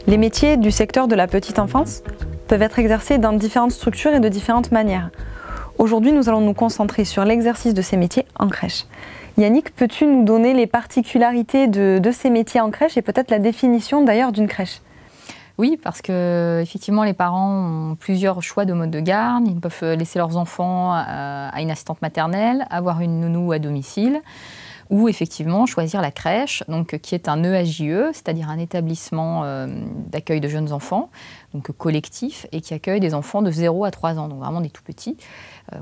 Les métiers du secteur de la petite enfance peuvent être exercés dans différentes structures et de différentes manières. Aujourd'hui, nous allons nous concentrer sur l'exercice de ces métiers en crèche. Yannick, peux-tu nous donner les particularités de ces métiers en crèche et peut-être la définition d'ailleurs d'une crèche? Oui, parce que effectivement, les parents ont plusieurs choix de mode de garde. Ils peuvent laisser leurs enfants à une assistante maternelle, avoir une nounou à domicile, ou effectivement choisir la crèche, donc, qui est un EAJE, c'est-à-dire un établissement d'accueil de jeunes enfants, donc collectif, et qui accueille des enfants de 0 à 3 ans, donc vraiment des tout petits,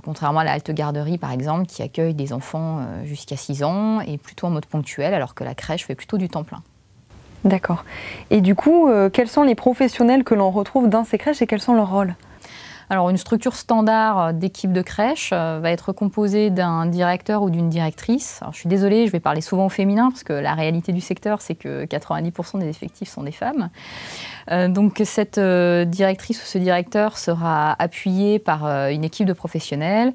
contrairement à la halte garderie par exemple, qui accueille des enfants jusqu'à 6 ans, et plutôt en mode ponctuel, alors que la crèche fait plutôt du temps plein. D'accord. Et du coup, quels sont les professionnels que l'on retrouve dans ces crèches et quels sont leurs rôles ? Alors, une structure standard d'équipe de crèche va être composée d'un directeur ou d'une directrice. Alors, je suis désolée, je vais parler souvent au féminin parce que la réalité du secteur, c'est que 90% des effectifs sont des femmes. Donc, cette directrice ou ce directeur sera appuyé par une équipe de professionnels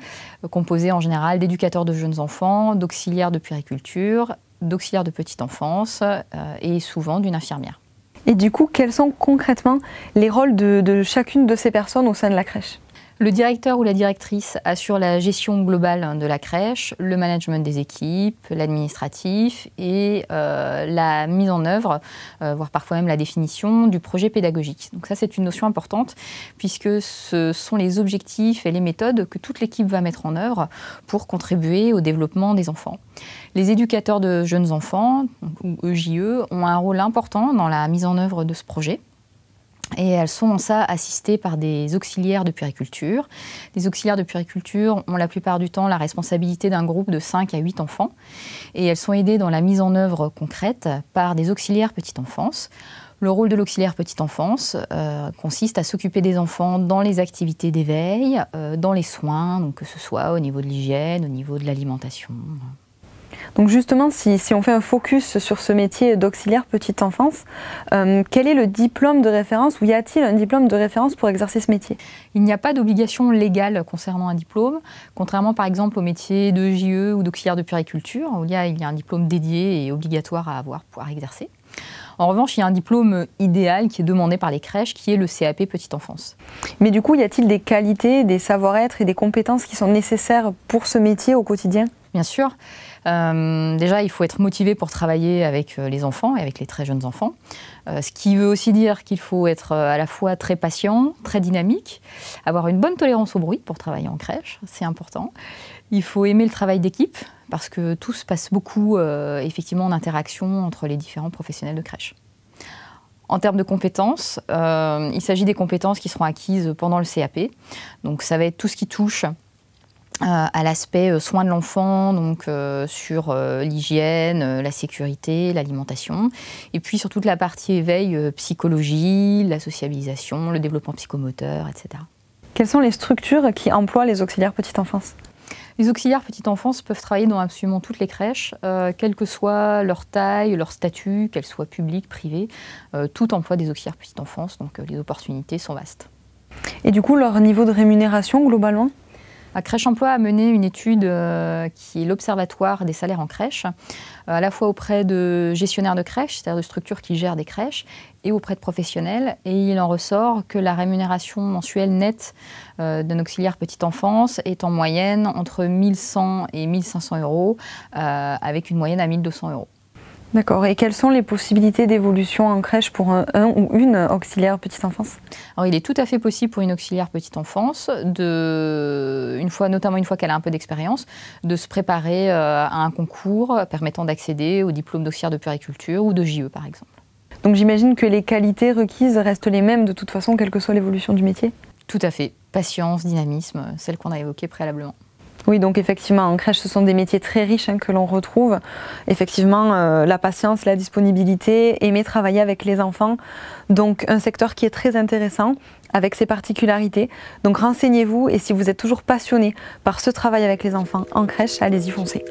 composée en général d'éducateurs de jeunes enfants, d'auxiliaires de puériculture, d'auxiliaires de petite enfance et souvent d'une infirmière. Et du coup, quels sont concrètement les rôles de chacune de ces personnes au sein de la crèche ? Le directeur ou la directrice assure la gestion globale de la crèche, le management des équipes, l'administratif et la mise en œuvre, voire parfois même la définition du projet pédagogique. Donc ça, c'est une notion importante puisque ce sont les objectifs et les méthodes que toute l'équipe va mettre en œuvre pour contribuer au développement des enfants. Les éducateurs de jeunes enfants, ou EJE, ont un rôle important dans la mise en œuvre de ce projet. Et elles sont en ça assistées par des auxiliaires de puériculture. Les auxiliaires de puériculture ont la plupart du temps la responsabilité d'un groupe de 5 à 8 enfants. Et elles sont aidées dans la mise en œuvre concrète par des auxiliaires petite enfance. Le rôle de l'auxiliaire petite enfance consiste à s'occuper des enfants dans les activités d'éveil, dans les soins, donc que ce soit au niveau de l'hygiène, au niveau de l'alimentation. Donc justement, si on fait un focus sur ce métier d'auxiliaire petite enfance, quel est le diplôme de référence ou y a-t-il un diplôme de référence pour exercer ce métier? Il n'y a pas d'obligation légale concernant un diplôme, contrairement par exemple au métier de JE ou d'auxiliaire de puériculture, où il y a un diplôme dédié et obligatoire à avoir pour pouvoir exercer. En revanche, il y a un diplôme idéal qui est demandé par les crèches, qui est le CAP petite enfance. Mais du coup, y a-t-il des qualités, des savoir-être et des compétences qui sont nécessaires pour ce métier au quotidien? Bien sûr. Déjà, il faut être motivé pour travailler avec les enfants et avec les très jeunes enfants. Ce qui veut aussi dire qu'il faut être à la fois très patient, très dynamique, avoir une bonne tolérance au bruit pour travailler en crèche, c'est important. Il faut aimer le travail d'équipe parce que tout se passe beaucoup effectivement en interaction entre les différents professionnels de crèche. En termes de compétences, il s'agit des compétences qui seront acquises pendant le CAP. Donc ça va être tout ce qui touche à l'aspect soins de l'enfant, donc sur l'hygiène, la sécurité, l'alimentation, et puis sur toute la partie éveil, psychologie, la sociabilisation, le développement psychomoteur, etc. Quelles sont les structures qui emploient les auxiliaires petite enfance? Les auxiliaires petite enfance peuvent travailler dans absolument toutes les crèches, quelle que soit leur taille, leur statut, qu'elles soient publiques, privées, tout emploi des auxiliaires petite enfance, donc les opportunités sont vastes. Et du coup, leur niveau de rémunération globalement? Crèche Emploi a mené une étude qui est l'Observatoire des salaires en crèche, à la fois auprès de gestionnaires de crèches, c'est-à-dire de structures qui gèrent des crèches, et auprès de professionnels. Et il en ressort que la rémunération mensuelle nette d'un auxiliaire petite enfance est en moyenne entre 1 100 et 1 500 euros, avec une moyenne à 1 200 euros. D'accord. Et quelles sont les possibilités d'évolution en crèche pour un ou une auxiliaire petite enfance? Alors, il est tout à fait possible pour une auxiliaire petite enfance, notamment une fois qu'elle a un peu d'expérience, de se préparer à un concours permettant d'accéder au diplôme d'auxiliaire de puériculture ou de JE par exemple. Donc j'imagine que les qualités requises restent les mêmes de toute façon, quelle que soit l'évolution du métier? Tout à fait. Patience, dynamisme, celles qu'on a évoquées préalablement. Oui, donc effectivement, en crèche, ce sont des métiers très riches que l'on retrouve. Effectivement, la patience, la disponibilité, aimer travailler avec les enfants. Donc un secteur qui est très intéressant, avec ses particularités. Donc renseignez-vous et si vous êtes toujours passionné par ce travail avec les enfants en crèche, allez-y, foncez.